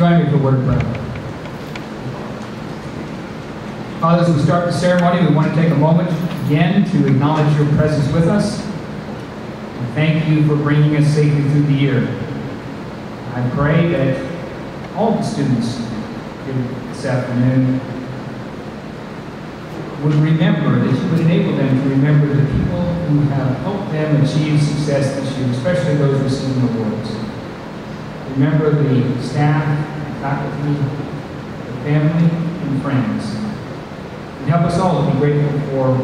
Join me for a word of prayer. Father, as we start the ceremony, we want to take a moment again to acknowledge your presence with us. And thank you for bringing us safely through the year. I pray that all the students here this afternoon would remember, that you would enable them to remember the people who have helped them achieve success this year, especially those receiving awards. Remember the staff, faculty, the family, and friends. And help us all to be grateful for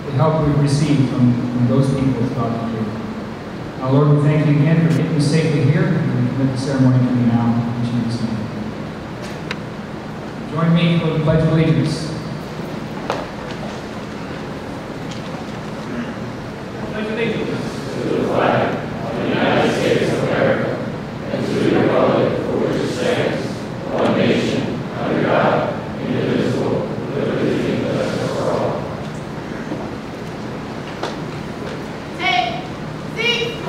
the help we've received from those people throughout the year. Now, Lord, we thank you again for getting us safely here, and we commit the ceremony to you now in Jesus' name. Join me for the Pledge of Allegiance. Pledge of Allegiance to the flag of the United States of America and to the republic for which it stands, one nation, under God, indivisible, with liberty and justice for all. Take seats.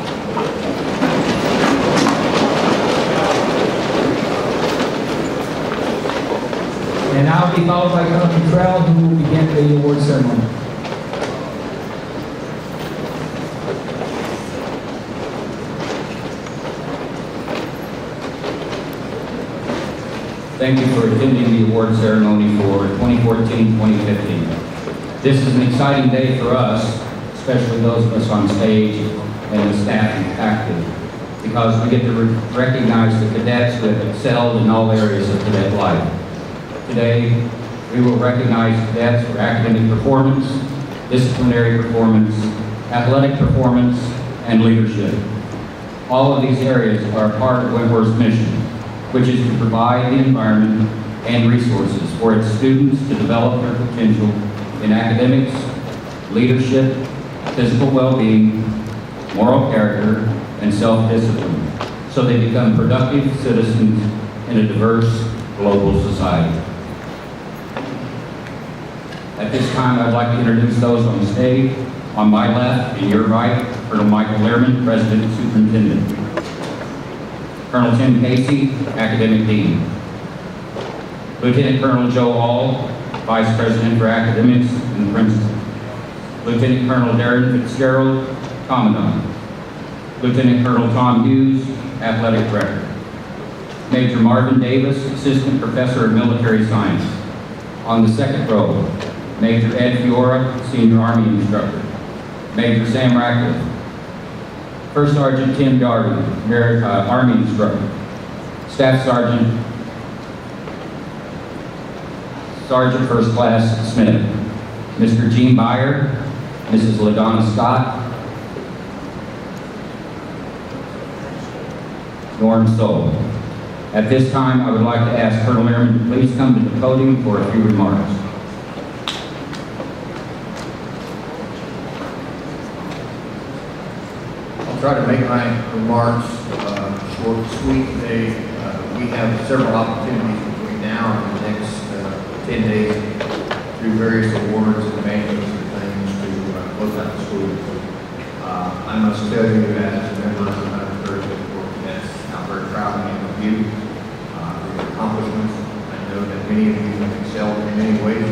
And now be followed by Colonel Cottrell, who will begin the award ceremony. Thank you for attending the award ceremony for 2014-2015. This is an exciting day for us, especially those of us on stage and the staff and faculty, because we get to recognize the cadets who have excelled in all areas of cadet life. Today, we will recognize cadets for academic performance, disciplinary performance, athletic performance, and leadership. All of these areas are a part of Wentworth's mission, which is to provide the environment and resources for its students to develop their potential in academics, leadership, physical well-being, moral character, and self-discipline, so they become productive citizens in a diverse global society. At this time, I'd like to introduce those on stage. On my left and your right, Colonel Michael Lehrman, President and Superintendent. Colonel Tim Casey, Academic Dean. Lieutenant Colonel Joe All, Vice President for Academics and Principal. Lieutenant Colonel Darren Fitzgerald, Commandant. Lieutenant Colonel Tom Hughes, Athletic Director. Major Marvin Davis, Assistant Professor of Military Science. On the second row, Major Ed Fiora, Senior Army Instructor. Major Sam Ratcliffe. First Sergeant Tim Darby, Army Instructor. Staff Sergeant, Sergeant First Class Smith. Mr. Gene Byer, Mrs. LaDonna Scott, Norm Soule. At this time, I would like to ask Colonel Lehrman to please come to the podium for a few remarks. I'll try to make my remarks short and sweet today. We have several opportunities between now and the next 10 days through various awards and banquets and things to close out the school. I must tell you, as a member of the 34 cadets, I'm very proud of you, for your accomplishments. I know that many of you have excelled in many ways.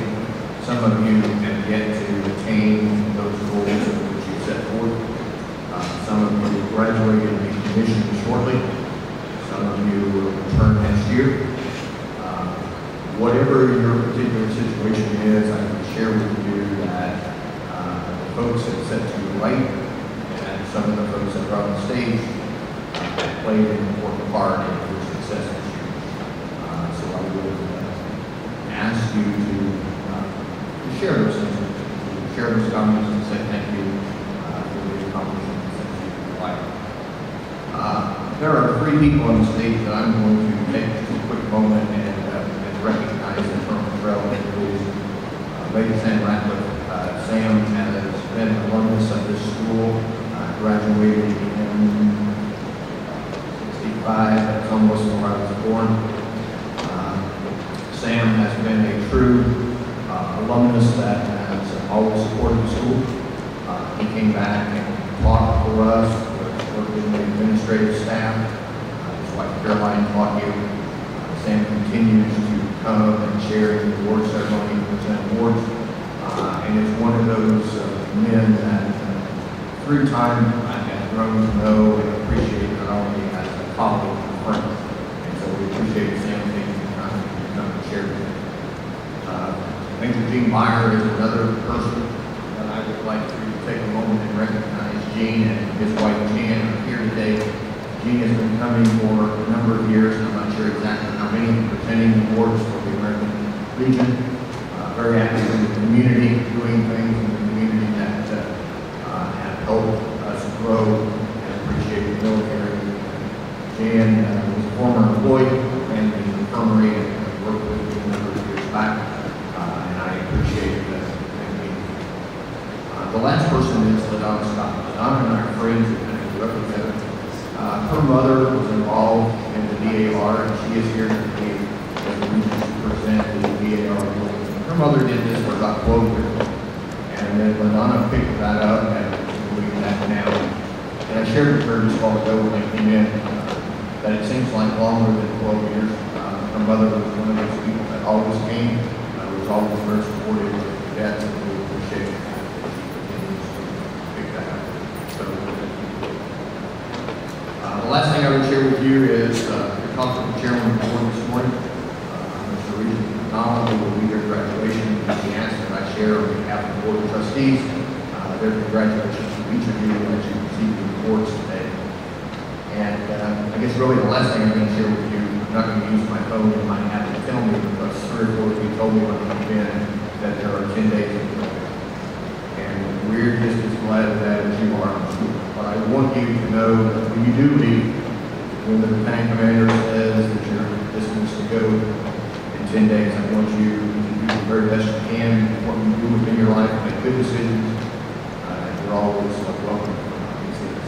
Some of you have yet to attain those goals which you set forth. Some of you will graduate and be commissioned shortly. Some of you will return next year. Whatever your particular situation is, I can share with you that the folks that sat to your right and some of the folks that are on the stage have played an important part in your success this year. So I would ask you to share those things, to share those comments and say thank you for the accomplishments that you've life. There are three people on the stage that I'm going to take just a quick moment and recognize in terms of relevant rules. Lady Sam Ratcliffe. Sam has been an alumnus of this school, graduated in 65, that's almost where I was born. Sam has been a true alumnus that has always supported the school. He came back and taught for us, worked in the administrative staff. His wife Caroline taught you. Sam continues to come and share in the award ceremony and present awards. And is one of those men that through time I have grown to know and appreciate not only as a colleague and a friend. And so we appreciate Sam taking the time to come and share with us. Major Gene Meyer is another person that I would like to take a moment and recognize. Gene and his wife Jan are here today. Gene has been coming for a number of years, and I'm not sure exactly how many, presenting awards for the American Legion. Very active in the community, doing things in the community that have helped us grow and appreciate the military. Jan was a former employee and the infirmary and worked with me a number of years back, and I appreciate that. The last person is LaDonna Scott. LaDonna and I are friends and kind of grew up together. Her mother was involved in the DAR, and she is here today as a reason to present the DAR award. Her mother did this for about 12 years, and then LaDonna picked that up and is doing that now. And I shared with her just a while ago when I came in that it seems like longer than 12 years. Her mother was one of those people that always came, was always very supportive of the cadets, and we appreciate it. Pick that up. So, the last thing I would share with you is the talk with the chairman of the board this morning. Mr. Regent McDonald, who will be their graduation, and he asked that I share on behalf of the board of trustees their congratulations to each of you as you receive the awards today. And I guess really the last thing I'm going to share with you, I'm not going to use my phone, you might have to tell me, because 3 or 4 of you told me when I came in that there are 10 days of graduation. And we're just as glad of that as you are, I'm sure. But I want you to know that when you do leave, when the battalion commander says that you're dismissed to go in 10 days, I want you to do the very best you can, what you do within your life, make good decisions. You're always welcome.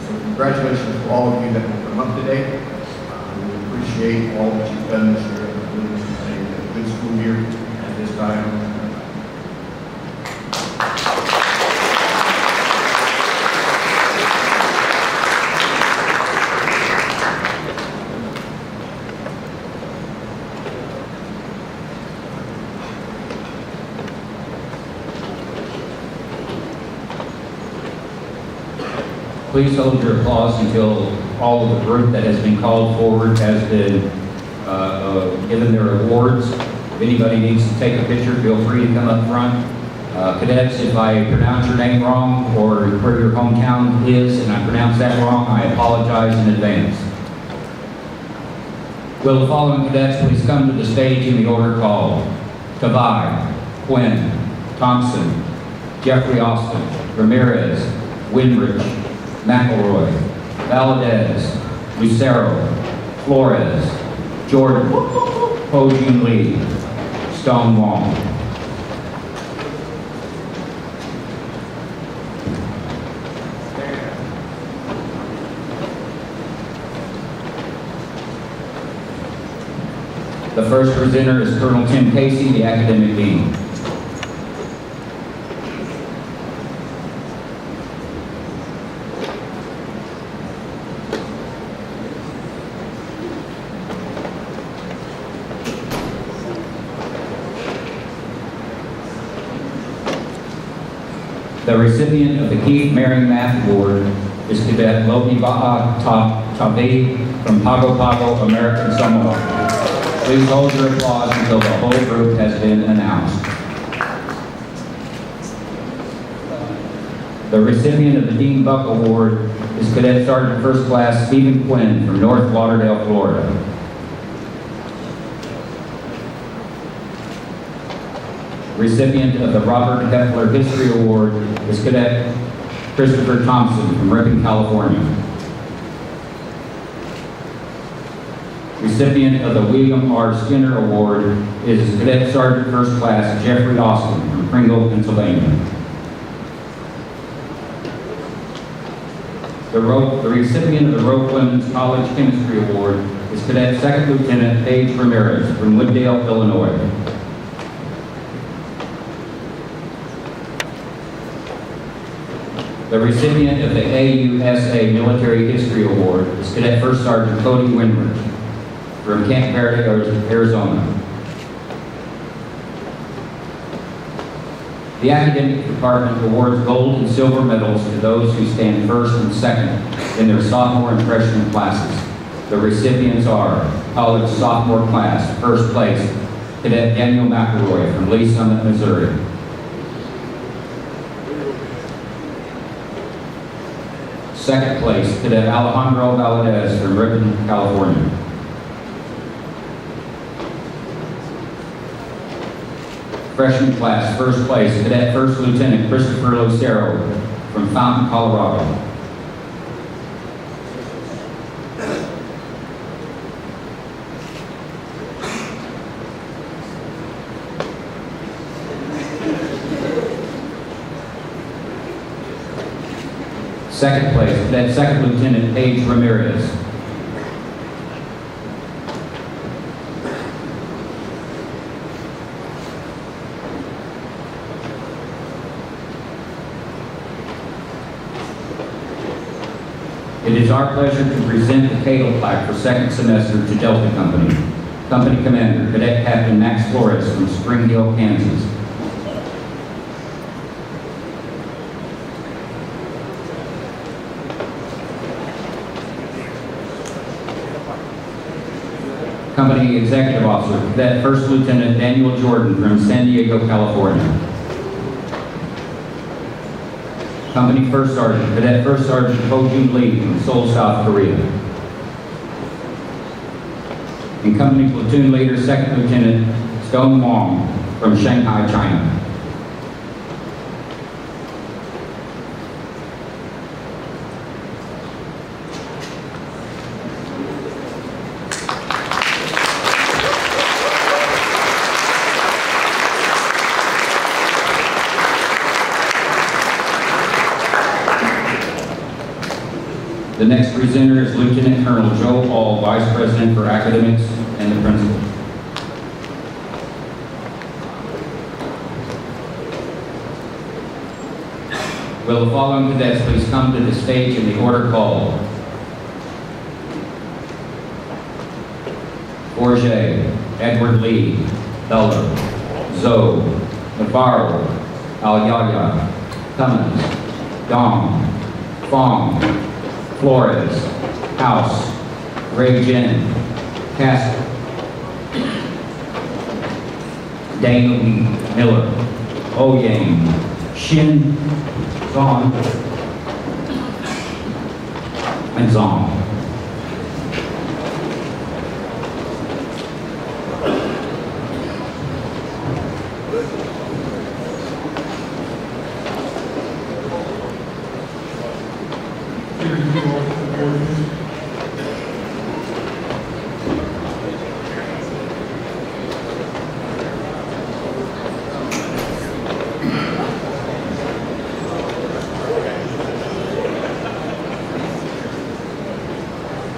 So congratulations to all of you that will come up today. We appreciate all that you've done this year. It's a good school year at this time. Please hold your applause until all of the group that has been called forward has been given their awards. If anybody needs to take a picture, feel free to come up front. Cadets, if I pronounce your name wrong or where your hometown is and I pronounce that wrong, I apologize in advance. Will the following cadets please come to the stage in the order called? Kavai, Quinn, Thompson, Jeffrey Austin, Ramirez, Winrich, McElroy, Valadez, Lucero, Flores, Jordan, Ho Jun Lee, Stonewall. The first presenter is Colonel Tim Casey, the Academic Dean. The recipient of the Keith Maring Math Award is Cadet Lopi Ba'a Tavi from Pago Pago, American Samoa. Please hold your applause until the whole group has been announced. The recipient of the Dean Buck Award is Cadet Sergeant First Class Stephen Quinn from North Lauderdale, Florida. Recipient of the Robert Heffler History Award is Cadet Christopher Thompson from Ripon, California. Recipient of the William R. Skinner Award is Cadet Sergeant First Class Jeffrey Austin from Pringle, Pennsylvania. The recipient of the Rope Women's College Chemistry Award is Cadet Second Lieutenant Paige Ramirez from Wooddale, Illinois. The recipient of the AUSA Military History Award is Cadet First Sergeant Cody Winrich from Camp Verde, Arizona. The academic department awards gold and silver medals to those who stand first and second in their sophomore and freshman classes. The recipients are college sophomore class, first place, Cadet Daniel McElroy from Lee Summit, Missouri. Second place, Cadet Alejandro Valadez from Ribbon, California. Freshman class, first place, Cadet First Lieutenant Christopher Lucero from Fountain, Colorado. Second place, Cadet Second Lieutenant Paige Ramirez. It is our pleasure to present the Cato plaque for second semester to Delta Company. Company Commander, Cadet Captain Max Flores from Spring Hill, Kansas. Company Executive Officer, Cadet First Lieutenant Daniel Jordan from San Diego, California. Company First Sergeant, Cadet First Sergeant Ho Jun Lee from Seoul, South Korea. And Company Platoon Leader, Second Lieutenant Stone Wong from Shanghai, China. The next presenter is Lieutenant Colonel Joe Hall, Vice President for Academics and the Principal. Will the following cadets please come to the stage in the order called? Forget, Edward Lee, Beller, Zoe, Navarro, Alyaya, Cummins, Dong, Fong, Flores, House, Ray Jen, Castle, Dana Lee, Miller, Oyang, Shin, Zong, and Zong.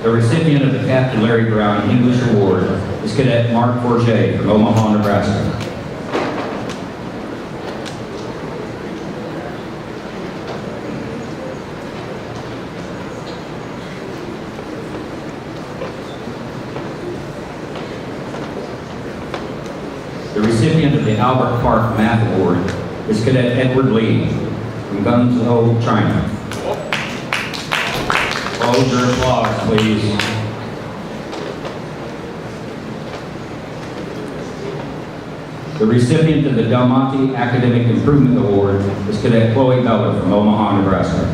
The recipient of the Captain Larry Brown English Award is Cadet Mark Forget from Omaha, Nebraska. The recipient of the Albert Park Math Award is Cadet Edward Lee from Guangzhou, China. Hold your applause, please. The recipient of the Del Monte Academic Improvement Award is Cadet Chloe Beller from Omaha, Nebraska.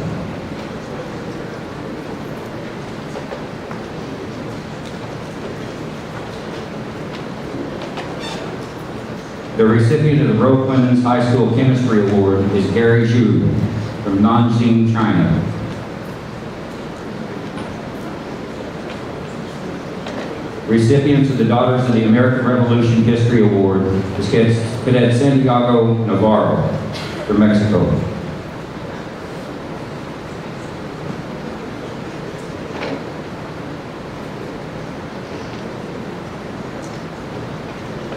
The recipient of the Roe Clemens High School Chemistry Award is Gary Zhu from Nanjing, China. Recipients of the Daughters of the American Revolution History Award is Cadet Santiago Navarro from Mexico.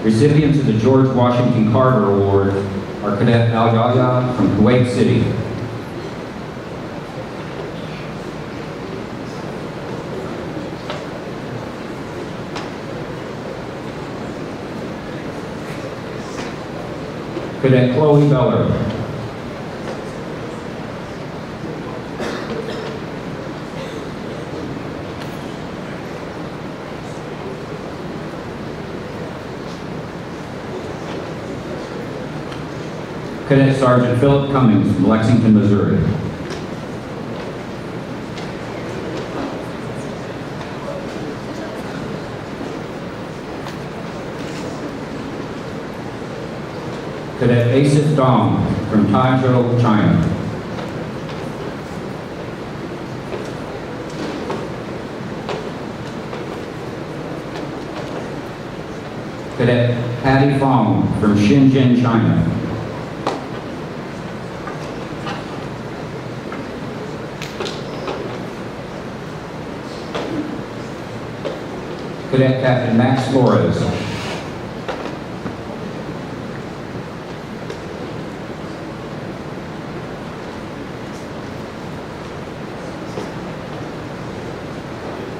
Recipients of the George Washington Carver Award are Cadet Al Yahya from Kuwait City. Cadet Chloe Beller. Cadet Sergeant Philip Cummings from Lexington, Missouri. Cadet Asif Dong from Taizhou, China. Cadet Patty Fong from Shenzhen, China. Cadet Captain Max Flores.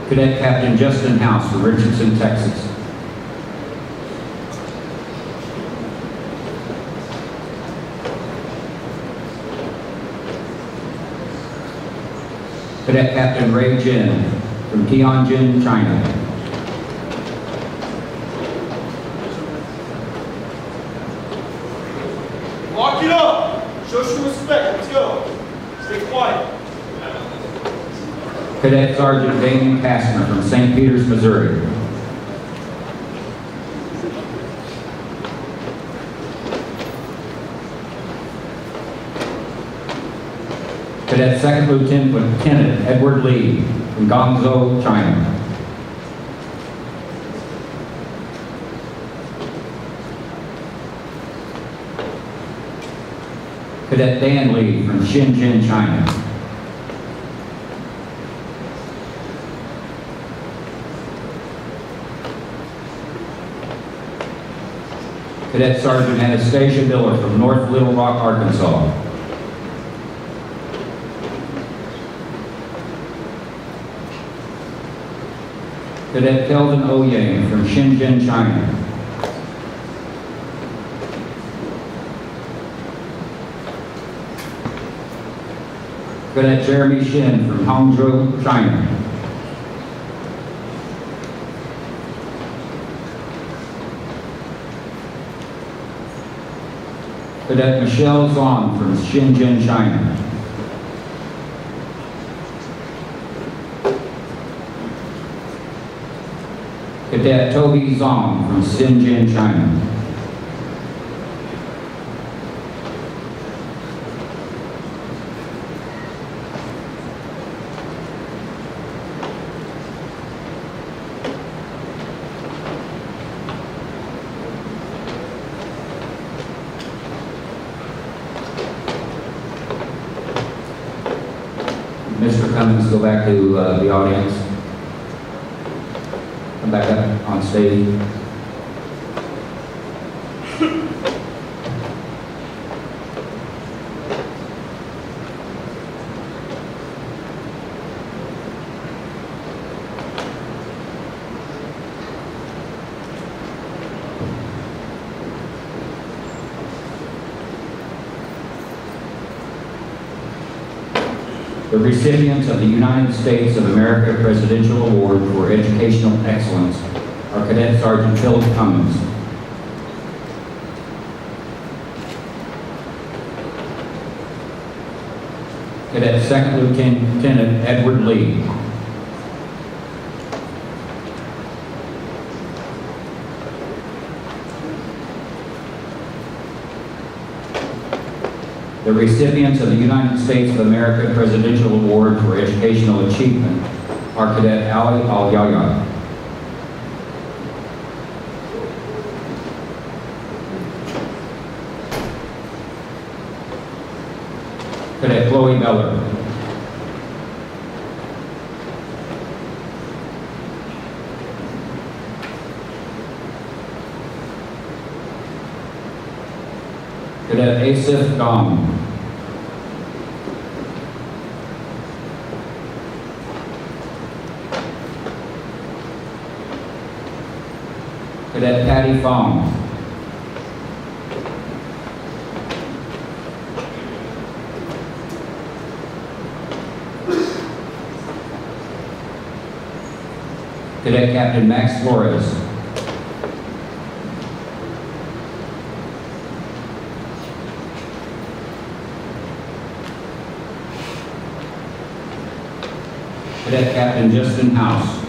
Cadet Captain Justin House from Richardson, Texas. Cadet Captain Ray Jin from Tianjin, China. Lock it up! Show some respect. Let's go. Stay quiet. Cadet Sergeant Damien Kastner from St. Peters, Missouri. Cadet Second Lieutenant Edward Lee from Guangzhou, China. Cadet Dan Lee from Shenzhen, China. Cadet Sergeant Anastasia Miller from North Little Rock, Arkansas. Cadet Kelvin Oyang from Shenzhen, China. Cadet Jeremy Shin from Hangzhou, China. Cadet Michelle Zong from Shenzhen, China. Cadet Toby Zong from Shenzhen, China. Mr. Cummings, go back to the audience. Come back up on stage. The recipients of the United States of America Presidential Award for Educational Excellence are Cadet Sergeant Philip Cummings, Cadet Second Lieutenant Edward Lee, the recipients of the United States of America Presidential Award for Educational Achievement are Cadet Ali Al-Yaya, Cadet Chloe Beller, Cadet Asif Dong, Cadet Patty Fong, Cadet Captain Max Flores. Cadet Captain Justin House.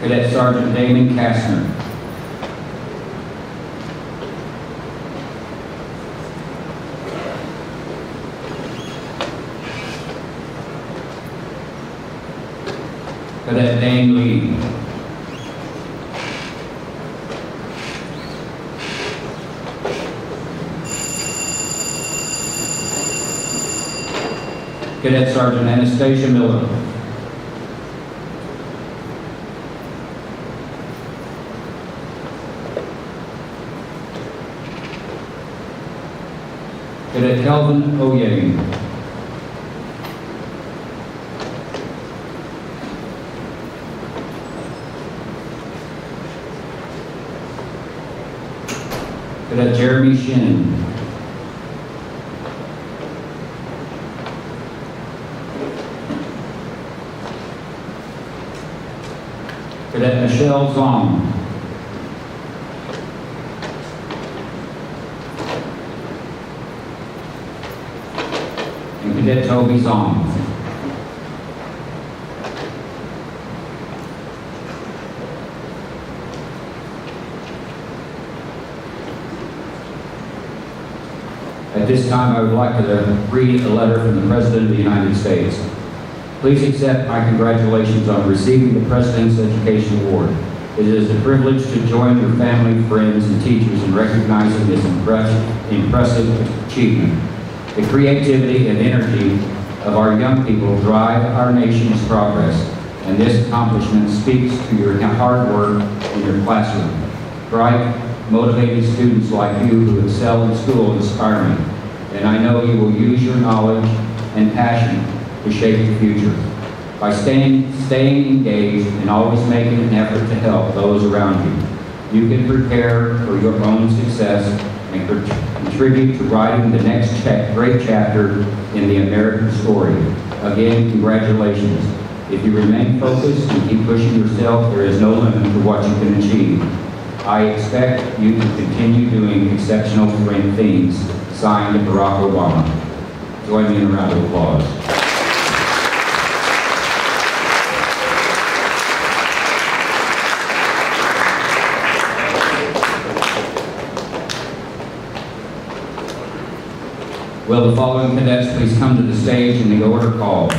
Cadet Sergeant Damon Kastner. Cadet Dane Lee. Cadet Sergeant Anastasia Miller. Cadet Kelvin Oyang. Cadet Jeremy Shin. Cadet Michelle Zong. And Cadet Toby Zong. At this time, I would like to read a letter from the President of the United States. Please accept my congratulations on receiving the President's Education Award. It is a privilege to join your family, friends, and teachers in recognizing this impressive achievement. The creativity and energy of our young people drive our nation's progress, and this accomplishment speaks to your hard work in your classroom. Bright, motivated students like you who excel in school inspire me, and I know you will use your knowledge and passion to shape the future. By staying engaged and always making an effort to help those around you, you can prepare for your own success and contribute to writing the next great chapter in the American story. Again, congratulations. If you remain focused and keep pushing yourself, there is no limit to what you can achieve. I expect you to continue doing exceptional things. Signed, Barack Obama. Join me in a round of applause. Will the following cadets please come to the stage in the order called?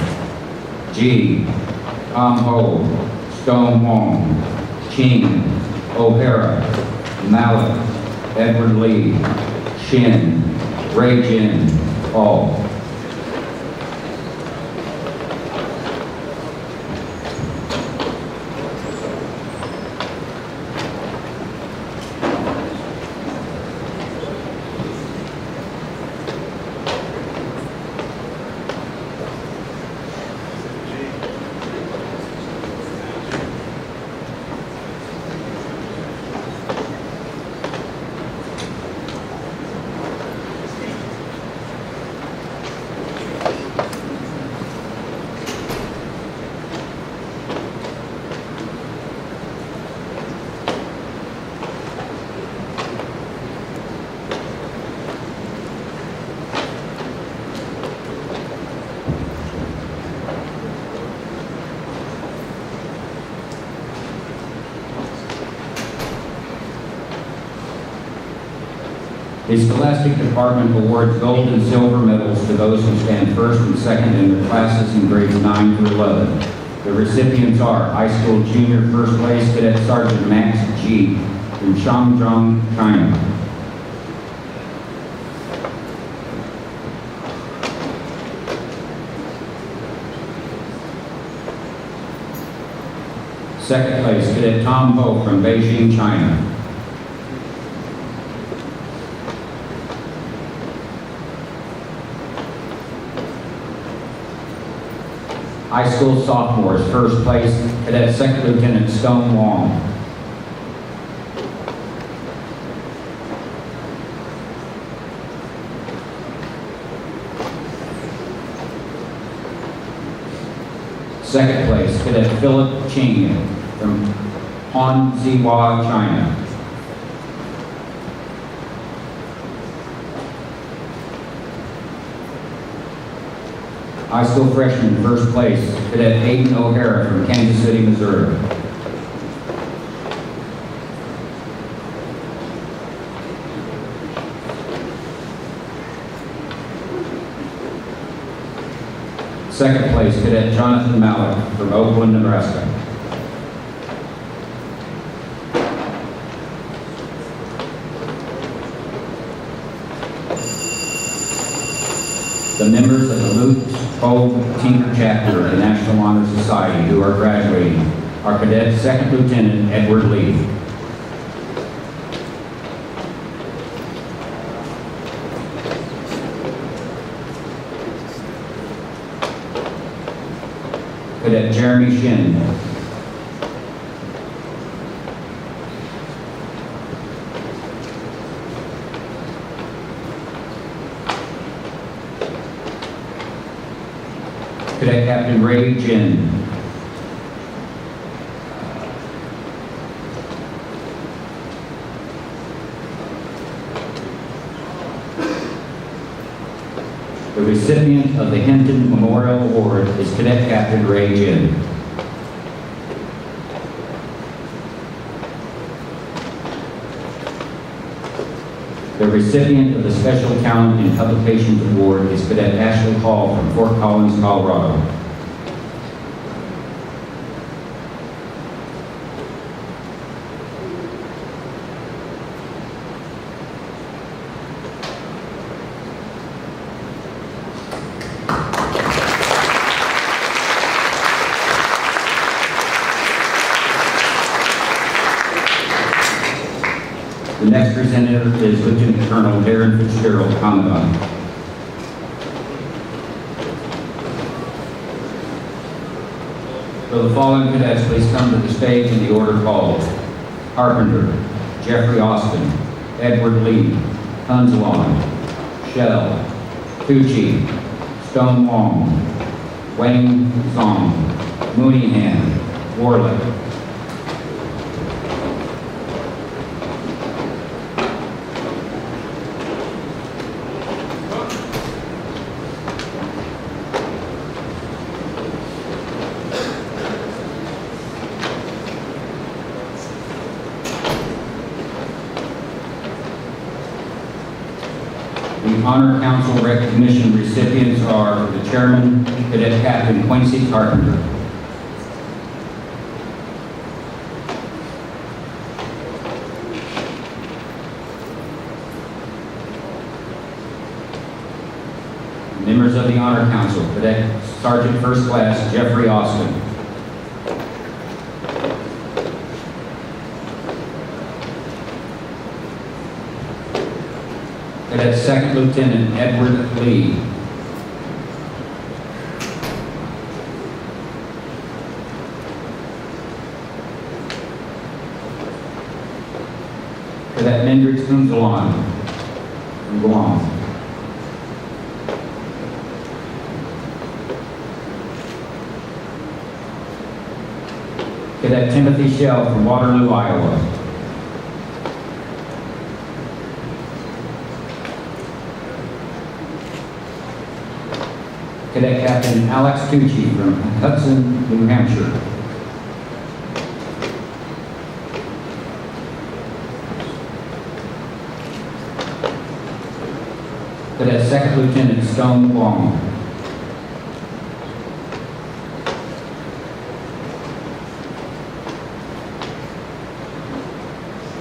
G. Tom Ho, Stone Wong, Ching, O'Hara, Malik, Edward Lee, Shin, Ray Jin, Paul. The Scholastic Department awards gold and silver medals to those who stand first and second in their classes in grades 9 through 11. The recipients are High School Junior First Place Cadet Sergeant Max G. from Shandong, China. Second place Cadet Tom Ho from Beijing, China. High School Sophomores, first place, Cadet Second Lieutenant Stone Wong. Second place, Cadet Philip Ching from Hanzhihua, China. High school freshman, first place, Cadet Aiden O'Hara from Kansas City, Missouri. Second place, Cadet Jonathan Malik from Oakland, Nebraska. The members of the Luke Cove Tinker Chapter of the National Honor Society who are graduating are Cadet Second Lieutenant Edward Lee. Cadet Jeremy Shin. Cadet Captain Ray Jin. The recipient of the Hinton Memorial Award is Cadet Captain Ray Jin. The recipient of the Special Talent in Publications Award is Cadet Ashley Hall from Fort Collins, Colorado. The next presenter is Lieutenant Colonel Darren Fitzgerald, Commandant. Will the following cadets please come to the stage in the order called? Carpenter, Jeffrey Austin, Edward Lee, Hunzwan, Shell, Tucci, Stone Wong, Wayne Zong, Mooneyhan, Warlick. The Honor Council recognition recipients are the Chairman, Cadet Captain Quincy Carpenter. Members of the Honor Council, Cadet Sergeant First Class Jeffrey Austin. Cadet Second Lieutenant Edward Lee. Cadet Mendrix Hunzalan from Guam. Cadet Timothy Shell from Waterloo, Iowa. Cadet Captain Alex Tucci from Hudson, New Hampshire. Cadet Second Lieutenant Stone Wong.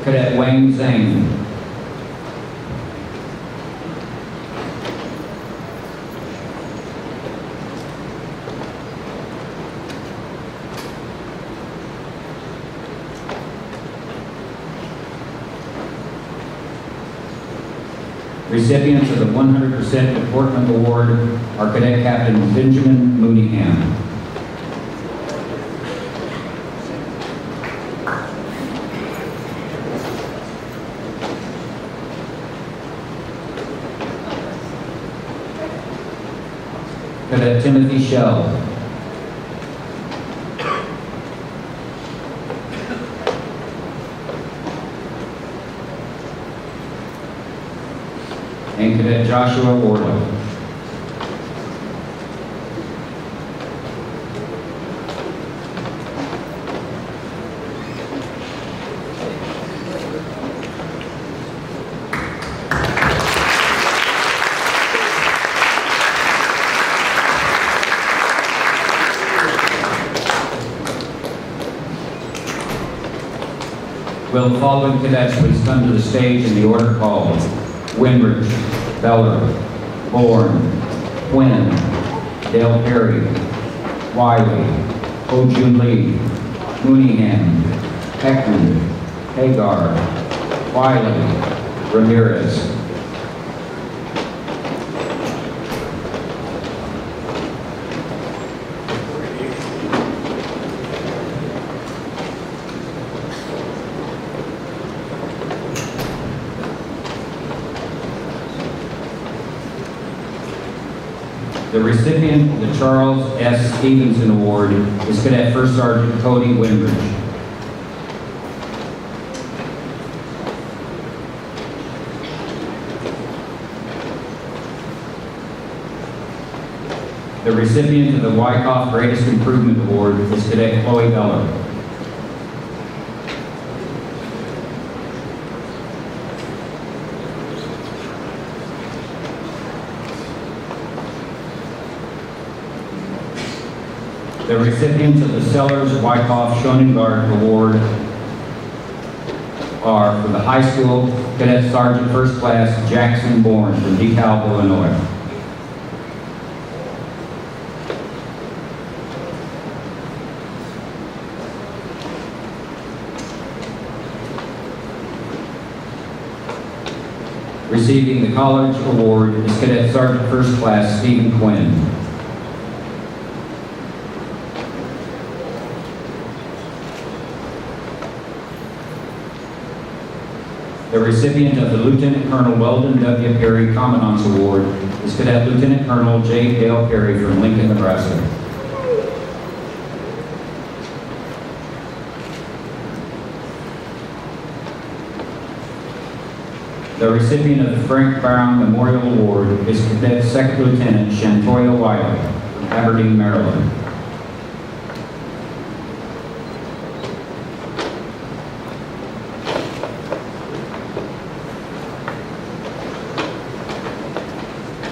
Cadet Wayne Zhang. Recipients of the 100% Deportment Award are Cadet Captain Benjamin Mooneyhan. Cadet Timothy Shell. and Cadet Joshua Wardle. Will the following cadets please come to the stage in the order called? Winbridge, Beller, Bourne, Quinn, Dale Perry, Wiley, Ho-Jun Lee, Mooneyham, Heckman, Hagar, Wiley, Ramirez. The recipient of the Charles S. Stevenson Award is Cadet First Sergeant Cody Winbridge. The recipient of the Wyckoff Greatest Improvement Award is Cadet Chloe Beller. The recipients of the Sellers Wyckoff Schonengard Award are for the high school Cadet Sergeant First Class Jackson Bourne from DeKalb, Illinois. Receiving the college award is Cadet Sergeant First Class Stephen Quinn. The recipient of the Lieutenant Colonel Weldon W. Perry Commandant's Award is Cadet Lieutenant Colonel J. Dale Perry from Lincoln, Nebraska. The recipient of the Frank Brown Memorial Award is Cadet Second Lieutenant Shantoya Wiley from Aberdeen, Maryland.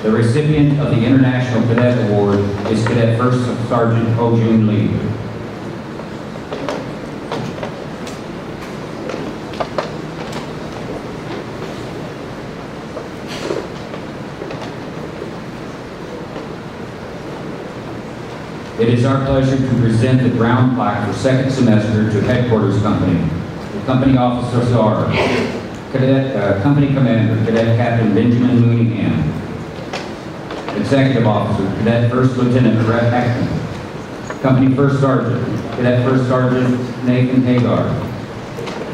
The recipient of the International Cadet Award is Cadet First Sergeant Ho-Jun Lee. It is our pleasure to present the ground plaque for second semester to Headquarters Company. The company officers are Company Commander, Cadet Captain Benjamin Mooneyham. Executive Officer, Cadet First Lieutenant Brett Heckman. Company First Sergeant, Cadet First Sergeant Nathan Hagar.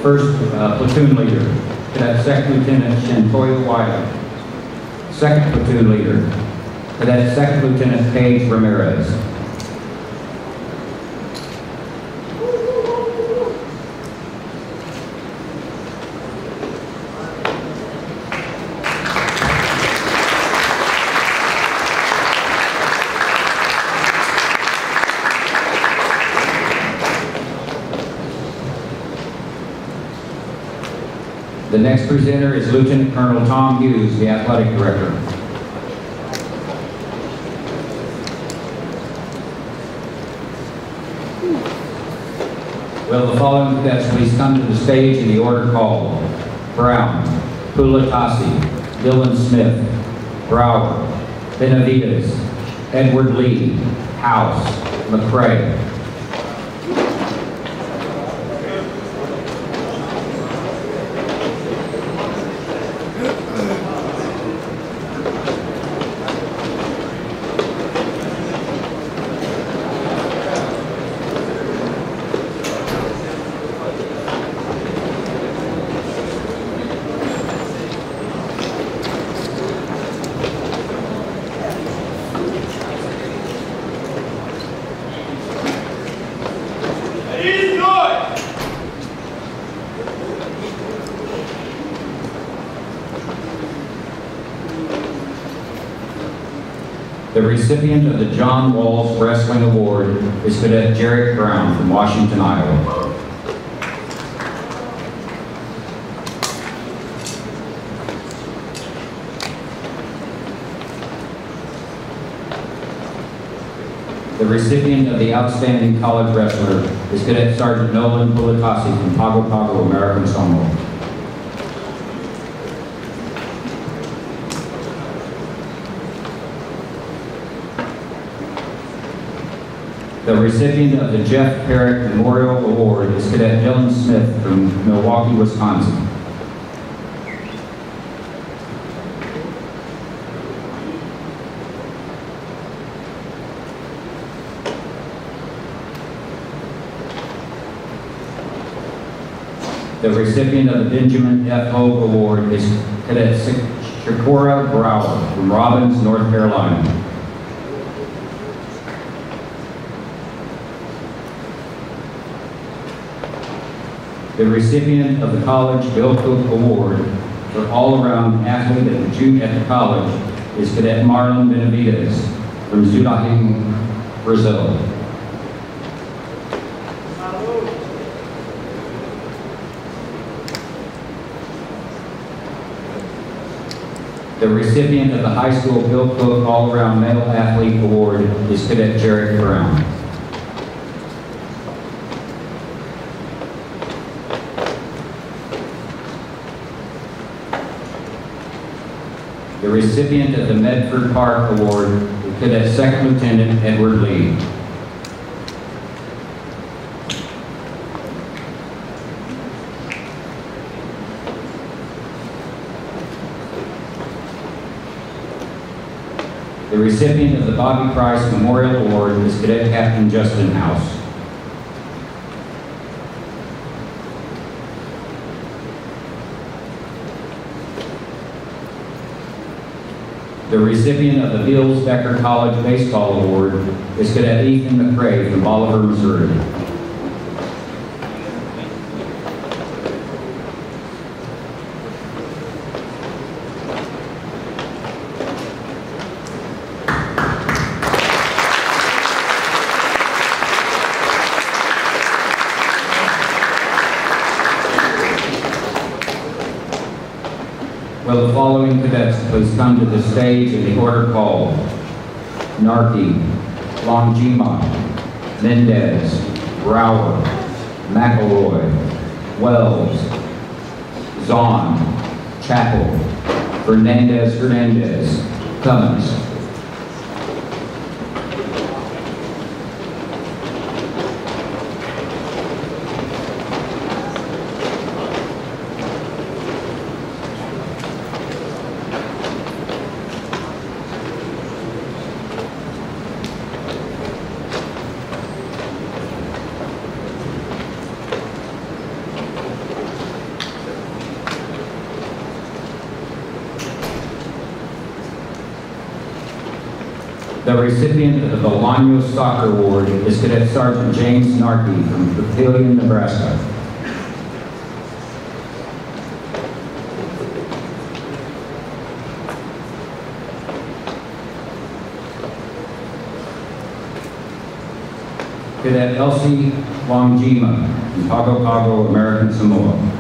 First Platoon Leader, Cadet Second Lieutenant Shantoya Wiley. Second Platoon Leader, Cadet Second Lieutenant Paige Ramirez. The next presenter is Lieutenant Colonel Tom Hughes, the Athletic Director. Will the following cadets please come to the stage in the order called? Brown, Pulatasi, Dylan Smith, Brower, Benavides, Edward Lee, House, McCrae. The recipient of the John Walls Wrestling Award is Cadet Jarrett Brown from Washington, Iowa. The recipient of the Outstanding College Wrestler is Cadet Sergeant Nolan Pulatasi from Pago Pago, American Samoa. The recipient of the Jeff Herrick Memorial Award is Cadet Dylan Smith from Milwaukee, Wisconsin. The recipient of the Benjamin F. Hogue Award is Cadet Shakura Brower from Robbins, North Carolina. The recipient of the College Bill Cook Award for all-around athlete at the college is Cadet Marlon Benavides from Zudahing, Brazil. The recipient of the High School Bill Cook All-Around Male Athlete Award is Cadet Jarrett Brown. The recipient of the Medford Park Award is Cadet Second Lieutenant Edward Lee. The recipient of the Bobby Price Memorial Award is Cadet Captain Justin House. The recipient of the Beals Becker College Baseball Award is Cadet Ethan McCrae from Bolivar, Missouri. Will the following cadets please come to the stage in the order called? Narki, Longima, Mendez, Brower, McElroy, Wells, Zahn, Chappell, Hernandez, Cummins. The recipient of the Bolaños Soccer Award is Cadet Sergeant James Narkey from Papillion, Nebraska. Cadet Elsie Longima from Pago Pago, American Samoa.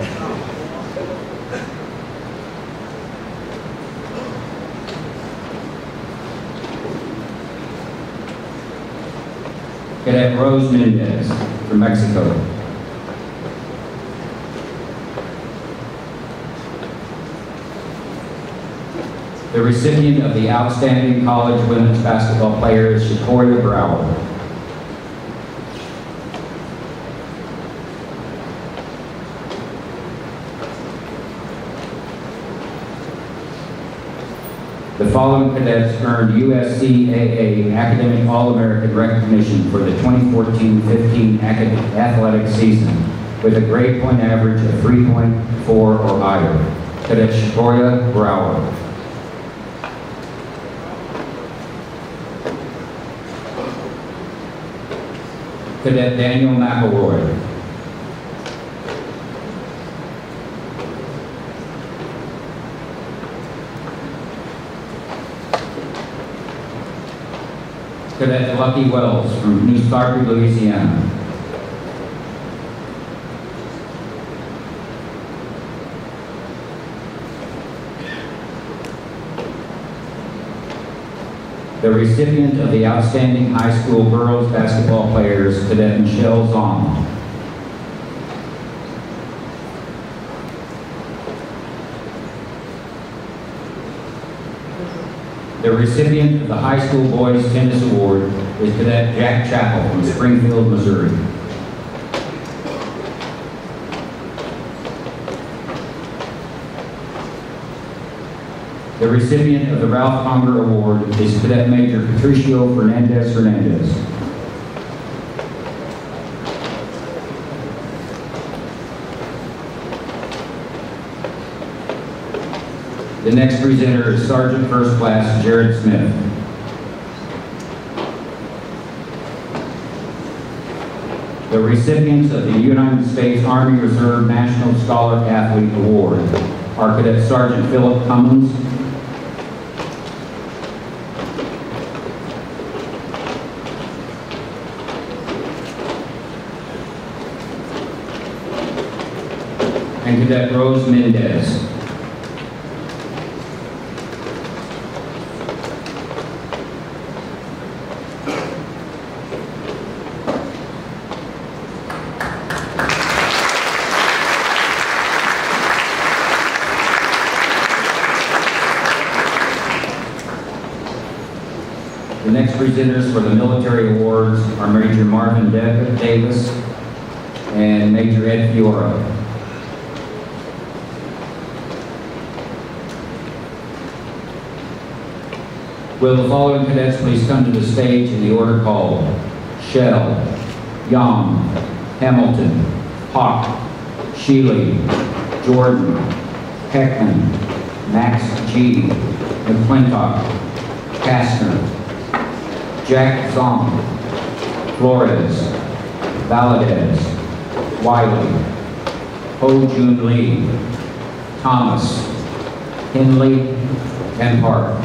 Cadet Rose Mendez from Mexico. The recipient of the Outstanding College Women's Basketball Player is Shatoria Brower. The following cadets earned USCAA Academic All-American recognition for the 2014-15 athletic season with a grade point average of 3.4 or higher. Cadet Shatoria Brower. Cadet Daniel McElroy. Cadet Lucky Wells from New Starkey, Louisiana. The recipient of the Outstanding High School Girls Basketball Players, Cadet Michelle Zong. The recipient of the High School Boys Tennis Award is Cadet Jack Chappell from Springfield, Missouri. The recipient of the Ralph Conger Award is Cadet Major Patricio Fernandez Hernandez. The next presenter is Sergeant First Class Jared Smith. The recipients of the United States Army Reserve National Scholar Athlete Award are Cadet Sergeant Philip Cummins, and Cadet Rose Mendez. The next presenters for the military awards are Major Marvin Davis and Major Ed Fiora. Will the following cadets please come to the stage in the order called? Shell, Young, Hamilton, Hawk, Sheely, Jordan, Heckman, Max G, McClintock, Kastner, Jack Zong, Flores, Valadez, Wiley, Ho Jun Lee, Thomas, Henley, and Park.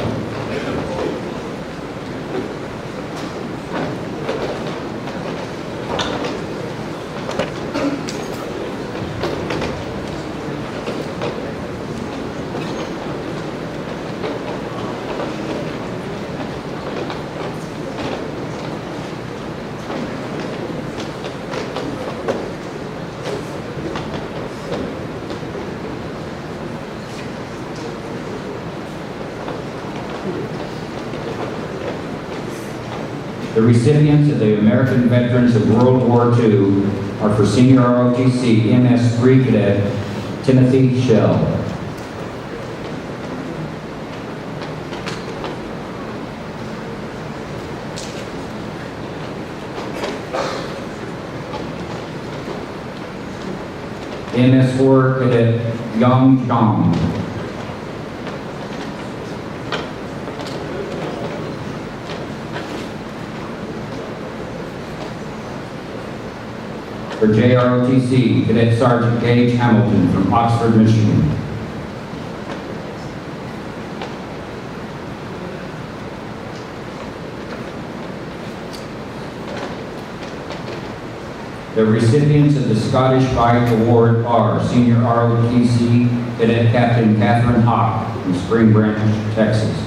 The recipients of the American Veterans of World War II are for Senior ROTC MS-3 Cadet Timothy Shell. MS-4 Cadet Yang Zhang. For JROTC, Cadet Sergeant Gage Hamilton from Oxford, Michigan. The recipients of the Scottish Rite Award are Senior ROTC Cadet Captain Catherine Hawk from Spring Branch, Texas.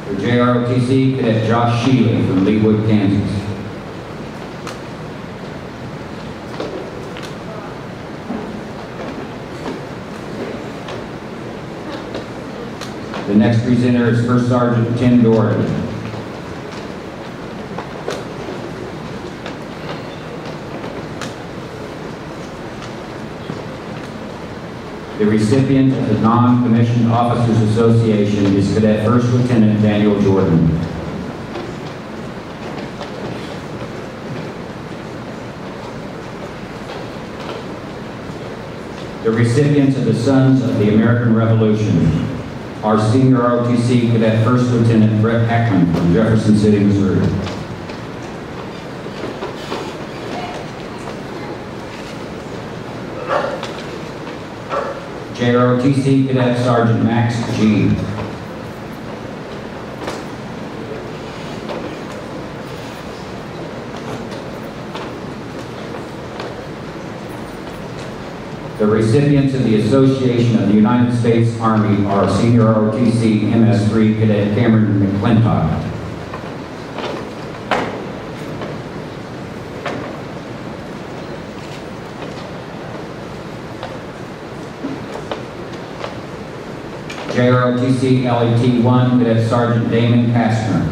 For JROTC, Cadet Josh Sheely from Leawood, Kansas. The next presenter is First Sergeant Tim Doherty. The recipient of the Non-Commissioned Officers Association is Cadet First Lieutenant Daniel Jordan. The recipients of the Sons of the American Revolution are Senior ROTC Cadet First Lieutenant Brett Hackman from Jefferson City, Missouri. JROTC Cadet Sergeant Max G. The recipients of the Association of the United States Army are Senior ROTC MS3 Cadet Cameron McClintock. JROTC LET-1 Cadet Sergeant Damon Kastner.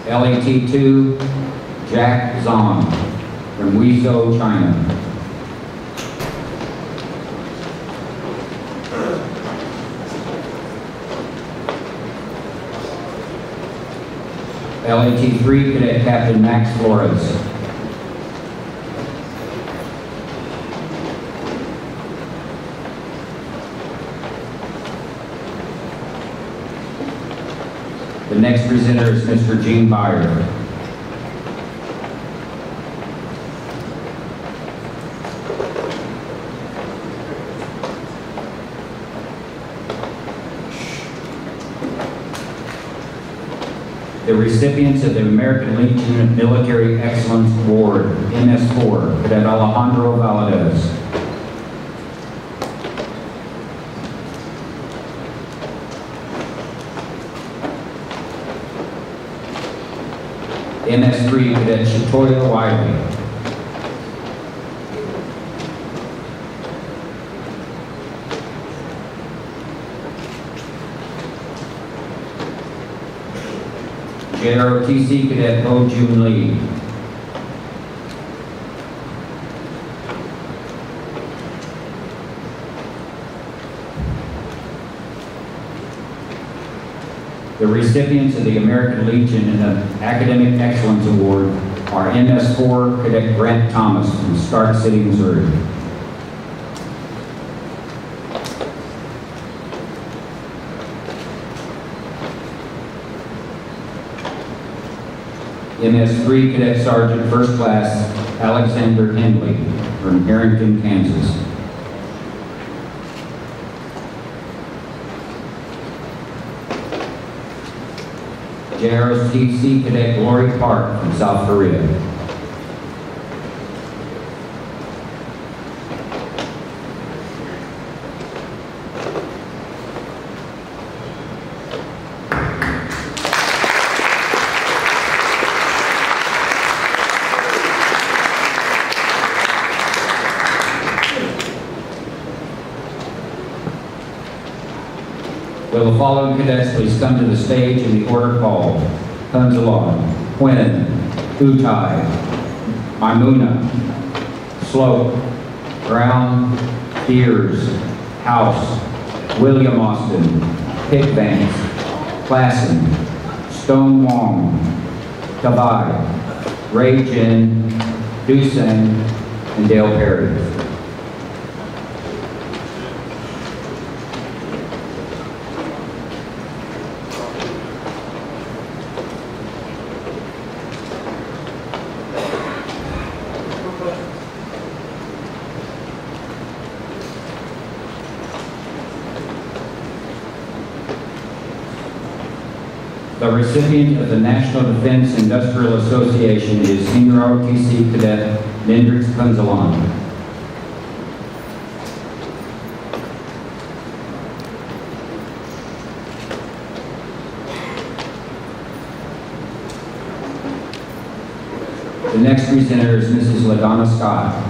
LET-2 Jack Zong from Wuzhou, China. LET-3 Cadet Captain Max Flores. The next presenter is Mr. Gene Byer. The recipients of the American Legion Military Excellence Award, MS4, Cadet Alejandro Valadez. MS3 Cadet Shatoya Wiley. JROTC Cadet Ho Jun Lee. The recipients of the American Legion and the Academic Excellence Award are MS4 Cadet Grant Thomas from Stark City, Missouri. MS3 Cadet Sergeant First Class Alexander Hindley from Harrington, Kansas. JROTC Cadet Glory Park from South Korea. Will the following cadets please come to the stage in the order called? Kunzalon, Quinn, Utai, Maimuna, Slope, Brown, Deers, House, William Austin, Pickbanks, Klassen, Stone Wong, Tabai, Ray Jin, Duseng, and Dale Perry. The recipient of the National Defense Industrial Association is Senior ROTC Cadet Nendrix Kunzalon. The next presenter is Mrs. LaDonna Scott.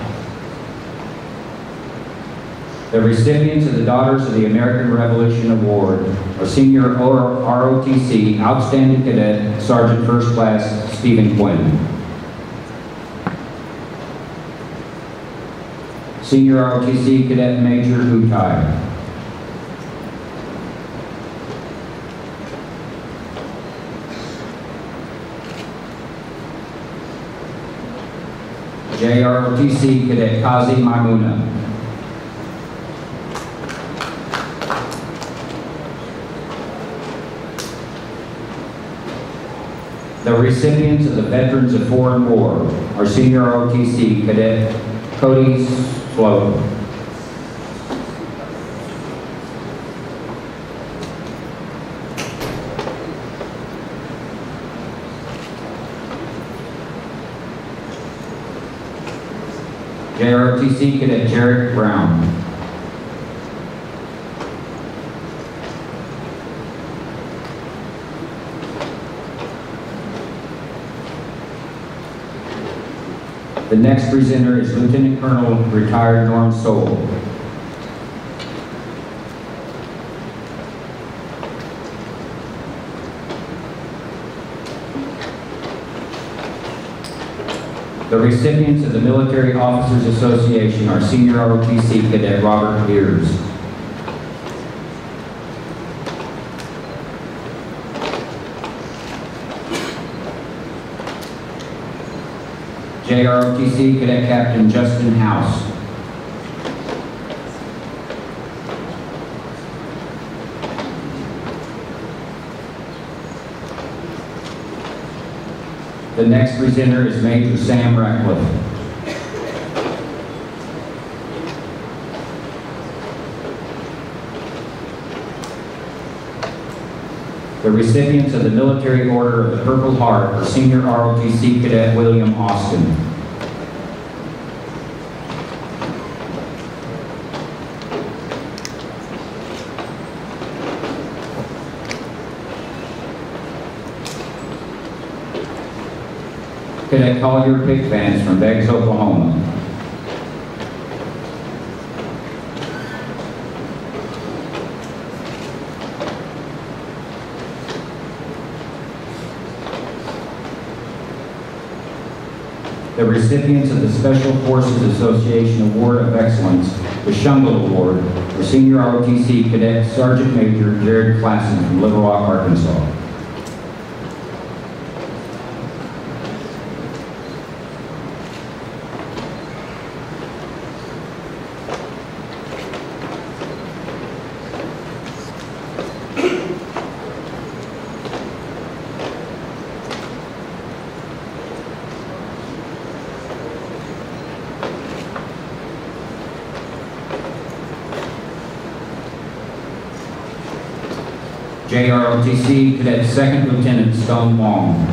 The recipients of the Daughters of the American Revolution Award are Senior ROTC Outstanding Cadet Sergeant First Class Stephen Quinn. Senior ROTC Cadet Major Utai. JROTC Cadet Kazi Maimuna. The recipients of the Veterans of Foreign War are Senior ROTC Cadet Cody Sloat. JROTC Cadet Jared Brown. The next presenter is Lieutenant Colonel retired Norm Soule. The recipients of the Military Officers Association are Senior ROTC Cadet Robert Beers. JROTC Cadet Captain Justin House. The next presenter is Major Sam Ratcliffe. The recipients of the Military Order of the Purple Heart are Senior ROTC Cadet William Austin. Cadet Collier Pickvance from Beggs, Oklahoma. The recipients of the Special Forces Association Award of Excellence, the Shungle Award, are Senior ROTC Cadet Sergeant Major Jared Klassen from Little Rock, Arkansas. JROTC Cadet Second Lieutenant Stone Wong.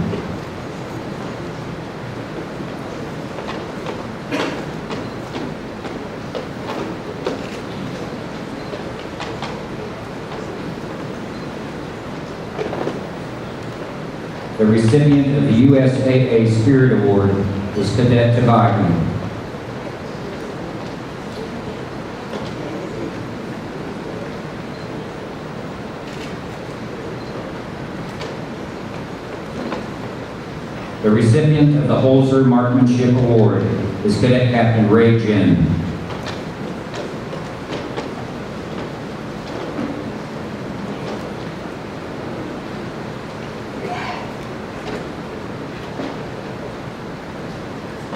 The recipient of the USAA Spirit Award is Cadet Tabaki. The recipient of the Holzer Marksmanship Award is Cadet Captain Ray Jin.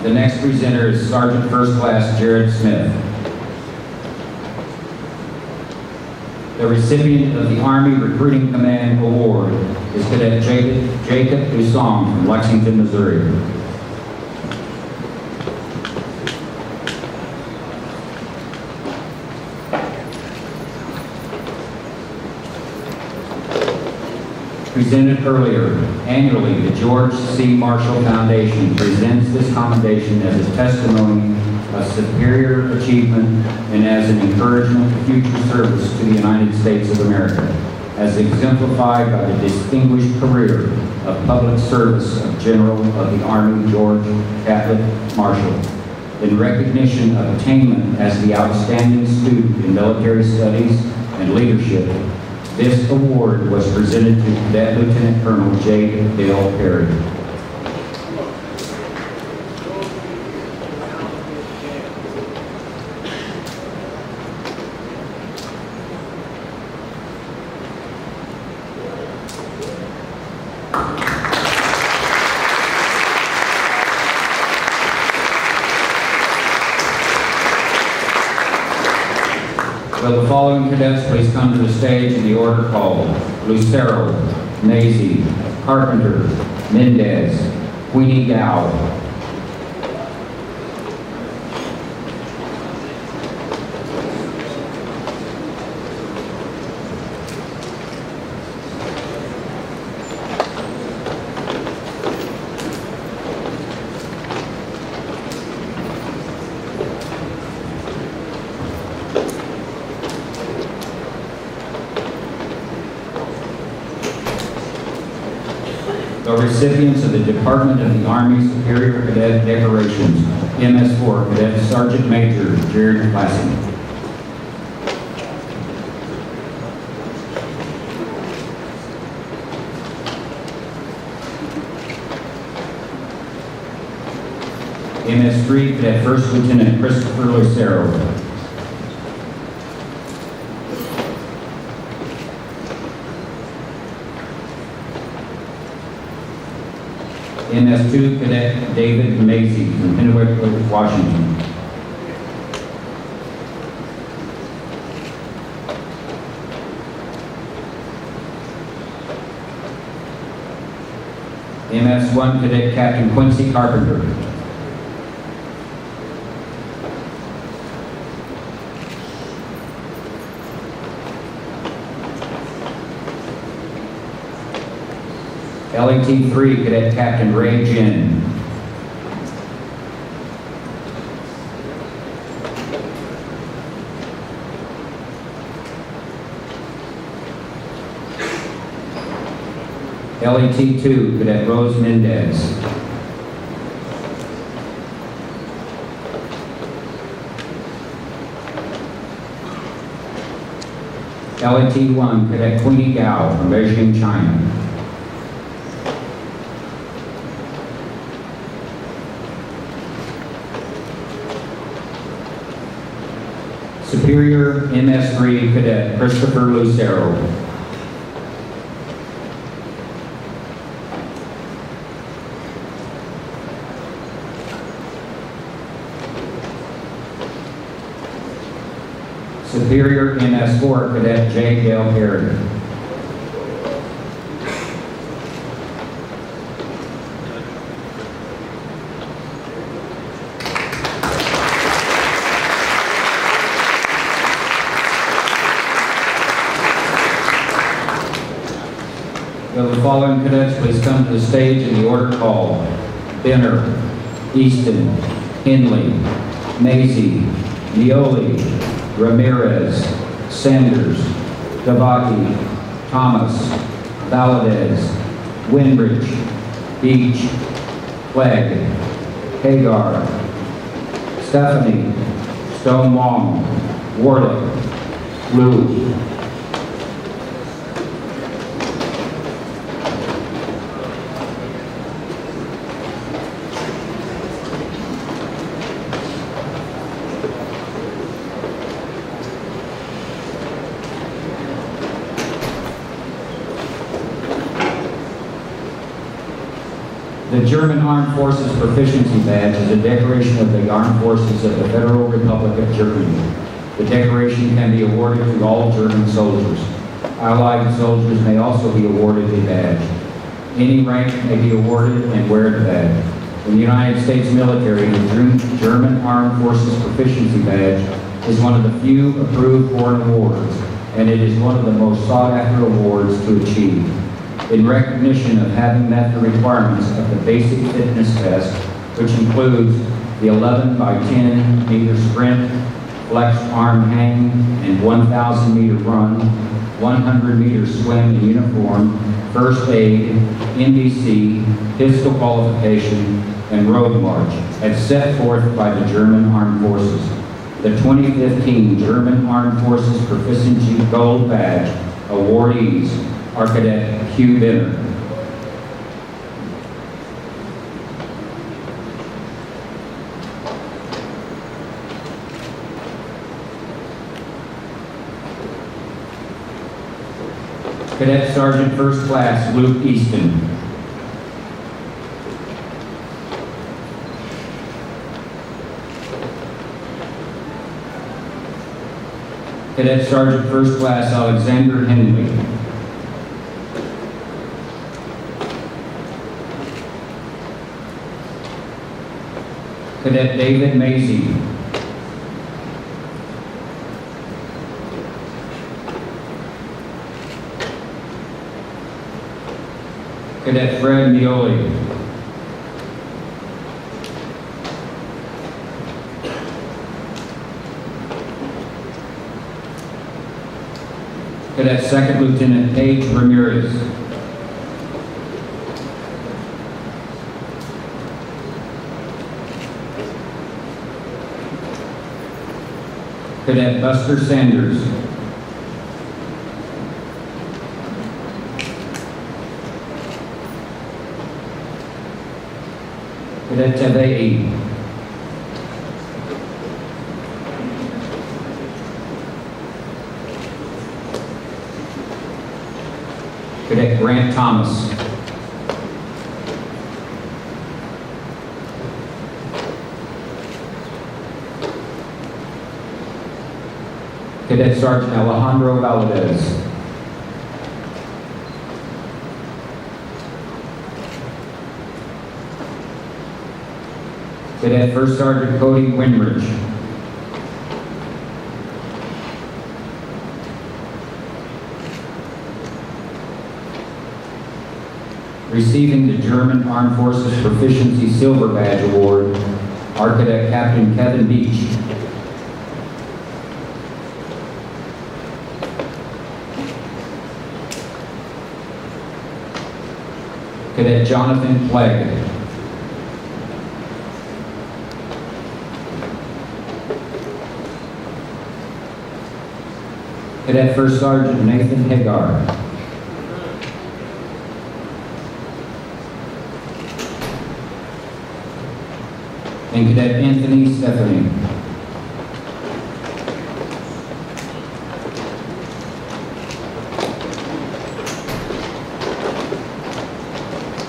The next presenter is Sergeant First Class Jared Smith. The recipient of the Army Recruiting Command Award is Cadet Jacob Dusong from Lexington, Missouri. Presented earlier, annually, the George C. Marshall Foundation presents this commendation as a testimony of superior achievement and as an encouragement to future service to the United States of America, as exemplified by the distinguished career of public service of General of the Army George Catlett Marshall. In recognition of attainment as the outstanding student in military studies and leadership, this award was presented to Cadet Lieutenant Colonel J. Dale Perry. Will the following cadets please come to the stage in the order called? Lucero, Maisie, Carpenter, Mendez, Queenie Dow. The recipients of the Department of the Army Superior Cadet Decorations, MS4 Cadet Sergeant Major Jared Classen. MS3 Cadet First Lieutenant Christopher Lucero. MS2 Cadet David Macy from Wentworth, Washington. MS1 Cadet Captain Quincy Carpenter. LET-3 Cadet Captain Ray Jin. LET-2 Cadet Rose Mendez. LET-1 Cadet Queenie Gao from Beijing, China. Superior MS3 Cadet Christopher Lucero. Superior MS4 Cadet J. Dale Harry. Will the following cadets please come to the stage in the order called? Benner, Easton, Henley, Mazie, Neoli, Ramirez, Sanders, Tabaki, Thomas, Valadez, Winbridge, Beach, Clegg, Hagar, Stephanie, Stone Wong, Warlick, Lou. The German Armed Forces Proficiency Badge is a decoration of the Armed Forces of the Federal Republic of Germany. The decoration can be awarded to all German soldiers. Allied soldiers may also be awarded a badge. Any rank may be awarded and wear the badge. In the United States military, the German Armed Forces Proficiency Badge is one of the few approved foreign awards, and it is one of the most sought-after awards to achieve. In recognition of having met the requirements of the basic fitness test, which includes the 11 by 10 meter sprint, flexed arm hang, and 1,000 meter run, 100 meter swim in uniform, first aid, NBC, pistol qualification, and road march, as set forth by the German Armed Forces. The 2015 German Armed Forces Proficiency Gold Badge awardees are Cadet Hugh Benner. Cadet Sergeant First Class Luke Easton. Cadet Sergeant First Class Alexander Henley. Cadet David Mazie. Cadet Fred Mioli. Cadet Second Lieutenant Paige Ramirez. Cadet Buster Sanders. Cadet Tevei. Cadet Grant Thomas. Cadet Sergeant Alejandro Valadez. Cadet First Sergeant Cody Winrich. Receiving the German Armed Forces Proficiency Silver Badge Award, our Cadet Captain Kevin Beach. Cadet Jonathan Clegg. Cadet First Sergeant Nathan Hagar. And Cadet Anthony Stephanie.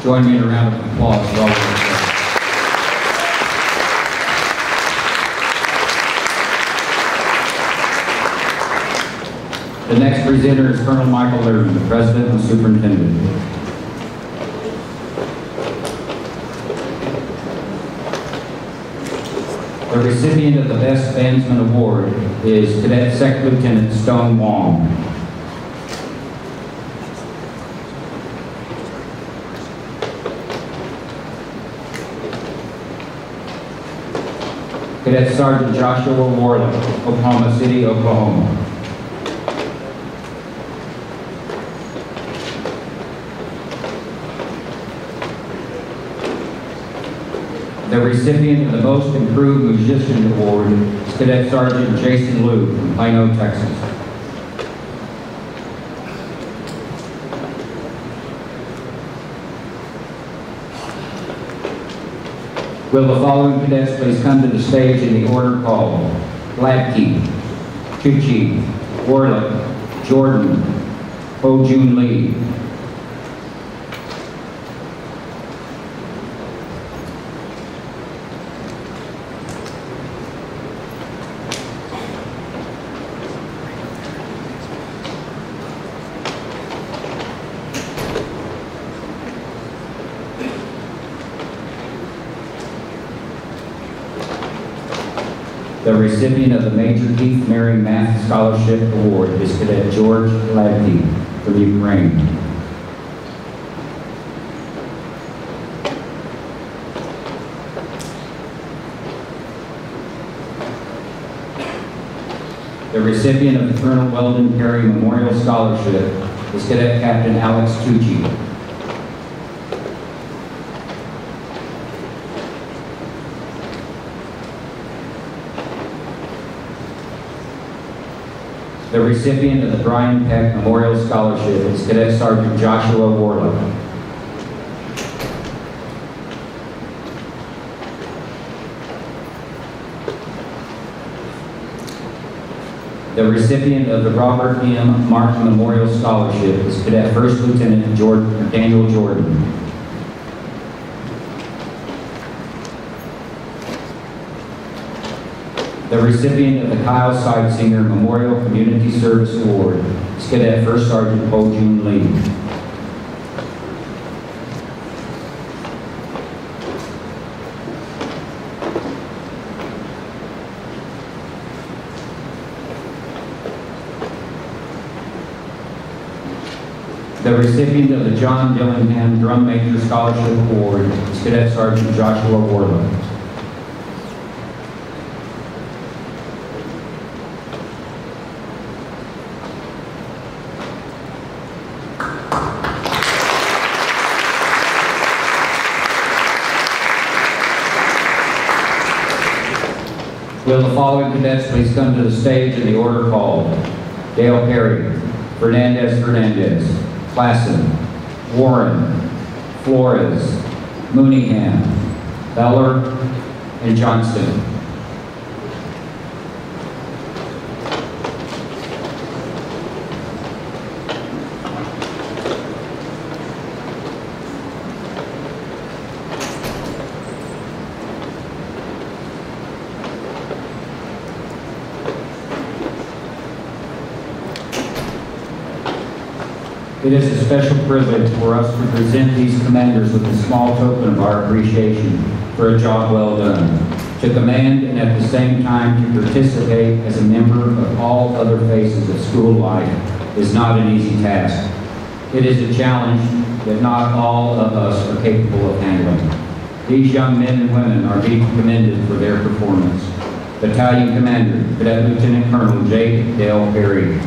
Join me in a round of applause for all of them. The next presenter is Colonel Michael Lurton, the President and Superintendent. The recipient of the Best Bandsman Award is Cadet Second Lieutenant Stone Wong. Cadet Sergeant Joshua Warlick, Oklahoma City, Oklahoma. The recipient of the Most Improved Musician Award is Cadet Sergeant Jason Liu from Plano, Texas. Will the following cadets please come to the stage in the order called? Gladkey, Chuchi, Warlick, Jordan, Ho Jun Lee. The recipient of the Major Keith Mary Math Scholarship Award is Cadet George Gladkey from Ukraine. The recipient of the Colonel Weldon Perry Memorial Scholarship is Cadet Captain Alex Tucci. The recipient of the Brian Peck Memorial Scholarship is Cadet Sergeant Joshua Warlick. The recipient of the Robert M. Martin Memorial Scholarship is Cadet First Lieutenant Daniel Jordan. The recipient of the Kyle Seidsinger Memorial Community Service Award is Cadet First Sergeant Ho Jun Lee. The recipient of the John Dillingham Drum Major Scholarship Award is Cadet Sergeant Joshua Warlow. Will the following cadets please come to the stage in the order called? Dale Perry, Fernandez, Klassen, Warren, Flores, Mooneyham, Beller, and Johnston. It is a special privilege for us to present these commanders with a small token of our appreciation for a job well done. To command and at the same time to participate as a member of all other phases of school life is not an easy task. It is a challenge that not all of us are capable of handling. These young men and women are deeply commended for their performance. Battalion Commander, Cadet Lieutenant Colonel J. Dale Perry.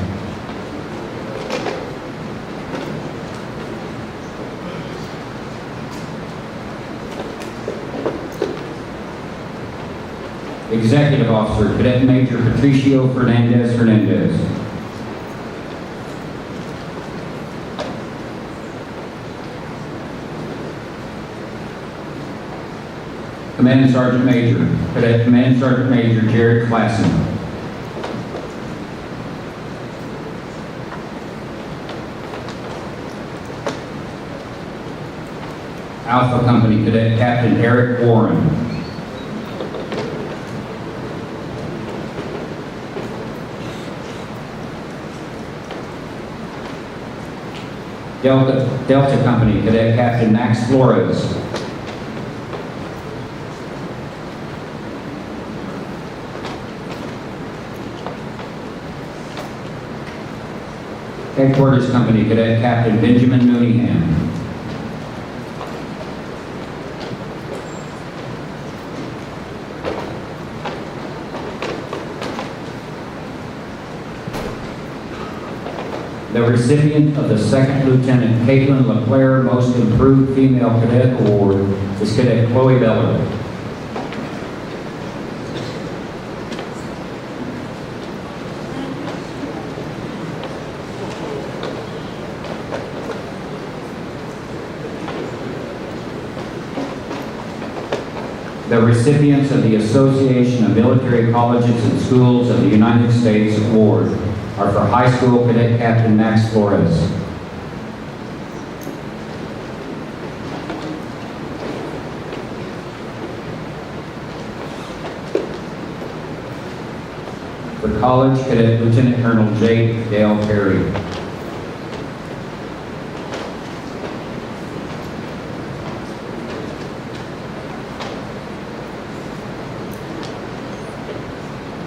Executive Officer, Cadet Major Patricio Fernandez. Command Sergeant Major, Cadet Command Sergeant Major Jared Klassen. Alpha Company Cadet Captain Eric Warren. Delta Company Cadet Captain Max Flores. Headquarters Company Cadet Captain Benjamin Mooneyham. The recipient of the Second Lieutenant Caitlin LeClaire Most Improved Female Cadet Award is Cadet Chloe Beller. The recipients of the Association of Military Colleges and Schools of the United States Award are for High School Cadet Captain Max Flores. For College Cadet Lieutenant Colonel J. Dale Perry.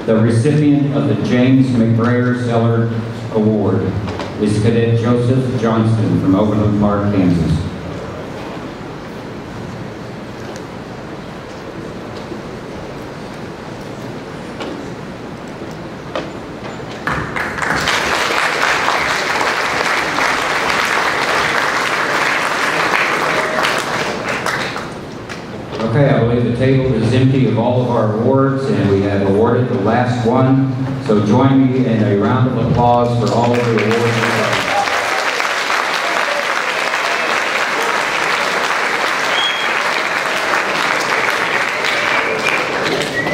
The recipient of the James McBrayer Zeller Award is Cadet Joseph Johnston from Overland Park, Kansas. Okay, I believe the table is empty of all of our awards, and we have awarded the last one. So join me in a round of applause for all of the awards.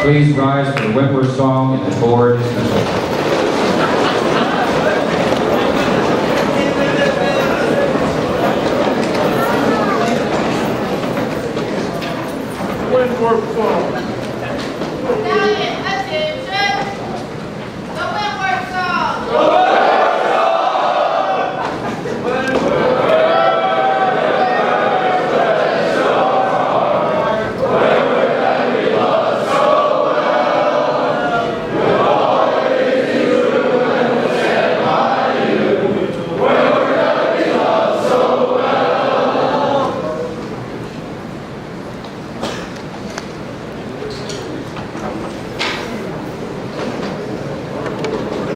Please rise for the Wentworth song and the board dismissal. Wentworth song. Battalion, attention. The Wentworth song.